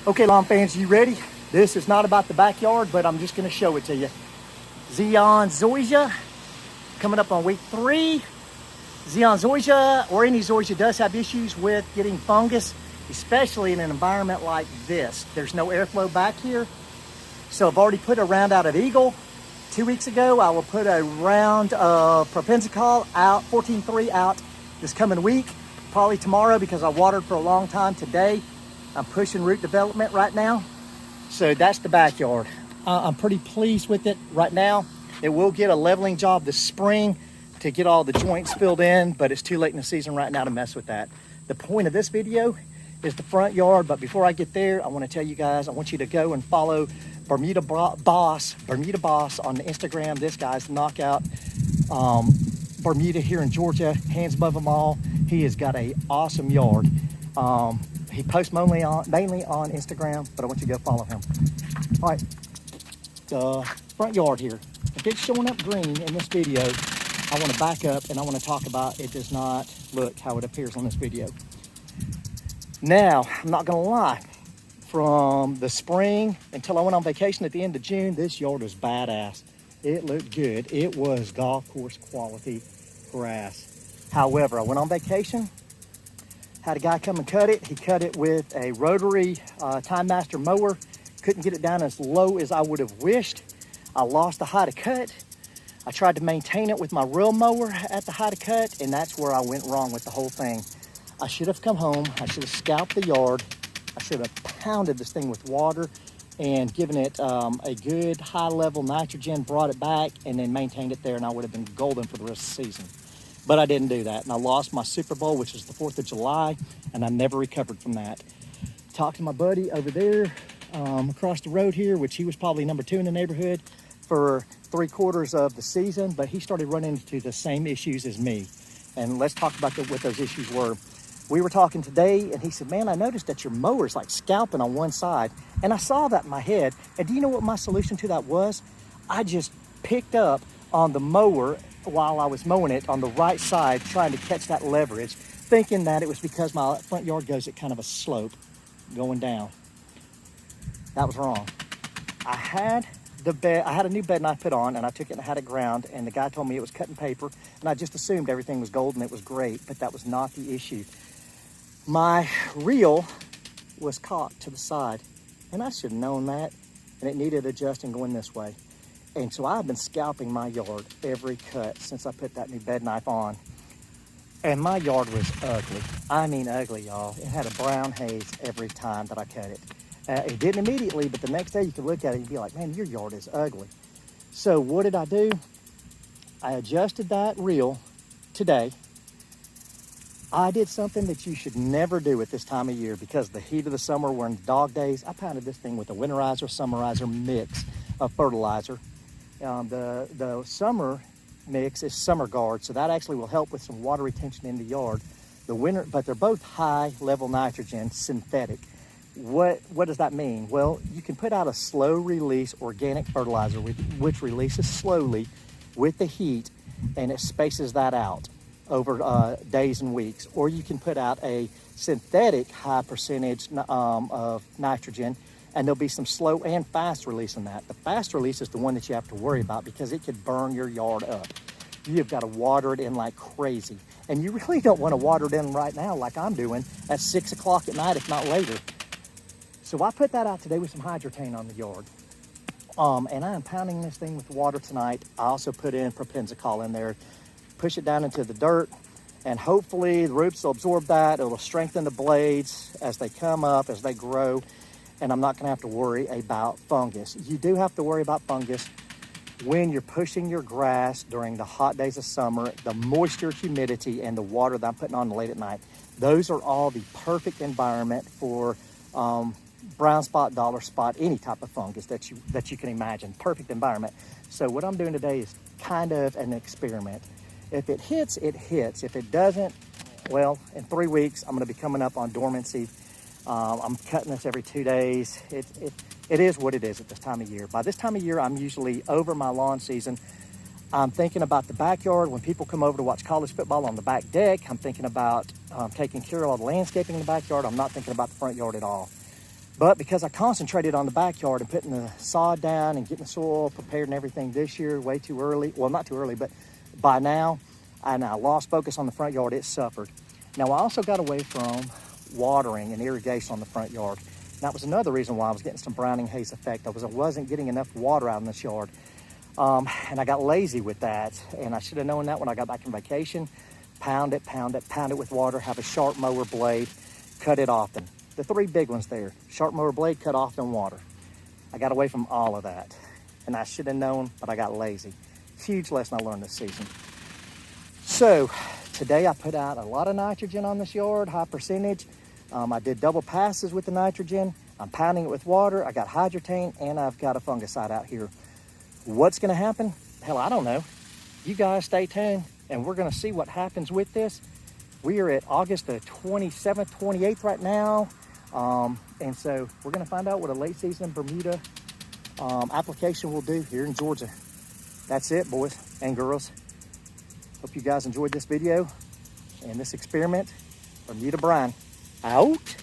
Okay, lawn fans, you ready? This is not about the backyard, but I'm just gonna show it to you. Zoysia, coming up on week 3. Zoysia, or any Zoysia, does have issues with getting fungus, especially in an environment like this. There's no airflow back here. So I've already put a round out of Eagle. 2 weeks ago, I will put a round of Propensicol out, 14-3 out this coming week. Probably tomorrow because I watered for a long time today. I'm pushing root development right now. So that's the backyard. I'm pretty pleased with it right now. It will get a leveling job this spring to get all the joints filled in, but it's too late in the season right now to mess with that. The point of this video is the front yard, but before I get there, I want to tell you guys, I want you to go and follow Bermuda Boss on Instagram. This guy's knockout. Bermuda here in Georgia, hands above them all. He has got an awesome yard. He posts mainly on Instagram, but I want you to go follow him. All right, the front yard here. If it's showing up green in this video, I want to back up and I want to talk about it does not look how it appears on this video. Now, I'm not gonna lie, from the spring until I went on vacation at the end of June, this yard was badass. It looked good. It was golf course quality grass. However, I went on vacation, had a guy come and cut it. He cut it with a rotary Time Master mower. Couldn't get it down as low as I would have wished. I lost the height of cut. I tried to maintain it with my real mower at the height of cut, and that's where I went wrong with the whole thing. I should have come home. I should have scalped the yard. I should have pounded this thing with water and given it a good high level nitrogen, brought it back, and then maintained it there, and I would have been golden for the rest of the season. But I didn't do that, and I lost my Super Bowl, which was the 4th of July, and I never recovered from that. Talked to my buddy over there across the road here, which he was probably number 2 in the neighborhood for 3/4 of the season, but he started running into the same issues as me. And let's talk about what those issues were. We were talking today, and he said, man, I noticed that your mower's like scalping on one side. And I saw that in my head. And do you know what my solution to that was? I just picked up on the mower while I was mowing it on the right side, trying to catch that leverage, thinking that it was because my front yard goes at kind of a slope going down. That was wrong. I had a new bed knife put on, and I took it and had it ground, and the guy told me it was cut and paper, and I just assumed everything was gold and it was great, but that was not the issue. My reel was caught to the side, and I should have known that, and it needed adjusting going this way. And so I've been scalping my yard every cut since I put that new bed knife on. And my yard was ugly. I mean ugly, y'all. It had a brown haze every time that I cut it. It didn't immediately, but the next day you could look at it and be like, man, your yard is ugly. So what did I do? I adjusted that reel today. I did something that you should never do at this time of year because the heat of the summer, we're in dog days. I pounded this thing with a winterizer, summerizer mix of fertilizer. The summer mix is Summer Guard, so that actually will help with some water retention in the yard. But they're both high level nitrogen, synthetic. What does that mean? Well, you can put out a slow release organic fertilizer, which releases slowly with the heat, and it spaces that out over days and weeks. Or you can put out a synthetic high percentage of nitrogen, and there'll be some slow and fast release in that. The fast release is the one that you have to worry about because it could burn your yard up. You've got to water it in like crazy. And you really don't want to water it in right now like I'm doing at 6 o'clock at night, if not later. So I put that out today with some hydrotane on the yard. And I am pounding this thing with water tonight. I also put in Propensicol in there, push it down into the dirt, and hopefully the roots will absorb that. It'll strengthen the blades as they come up, as they grow, and I'm not gonna have to worry about fungus. You do have to worry about fungus when you're pushing your grass during the hot days of summer, the moisture, humidity, and the water that I'm putting on late at night. Those are all the perfect environment for brown spot, dollar spot, any type of fungus that you can imagine. Perfect environment. So what I'm doing today is kind of an experiment. If it hits, it hits. If it doesn't, well, in 3 weeks, I'm gonna be coming up on dormancy. I'm cutting this every 2 days. It is what it is at this time of year. By this time of year, I'm usually over my lawn season. I'm thinking about the backyard. When people come over to watch college football on the back deck, I'm thinking about taking care of all the landscaping in the backyard. I'm not thinking about the front yard at all. But because I concentrated on the backyard and putting the sod down and getting the soil prepared and everything this year way too early, well, not too early, but by now, and I lost focus on the front yard, it suffered. Now, I also got away from watering and irrigation on the front yard. That was another reason why I was getting some browning haze effect. I wasn't getting enough water out in this yard. And I got lazy with that. And I should have known that when I got back from vacation. Pound it with water, have a sharp mower blade, cut it often. The 3 big ones there, sharp mower blade, cut often, water. I got away from all of that. And I should have known, but I got lazy. Huge lesson I learned this season. So today I put out a lot of nitrogen on this yard, high percentage. I did double passes with the nitrogen. I'm pounding it with water. I got hydrotain and I've got a fungicide out here. What's gonna happen? Hell, I don't know. You guys stay tuned and we're gonna see what happens with this. We are at August the 27th, 28th right now. And so we're gonna find out what a late season Bermuda application will do here in Georgia. That's it, boys and girls. Hope you guys enjoyed this video and this experiment. Bermuda Brian, out.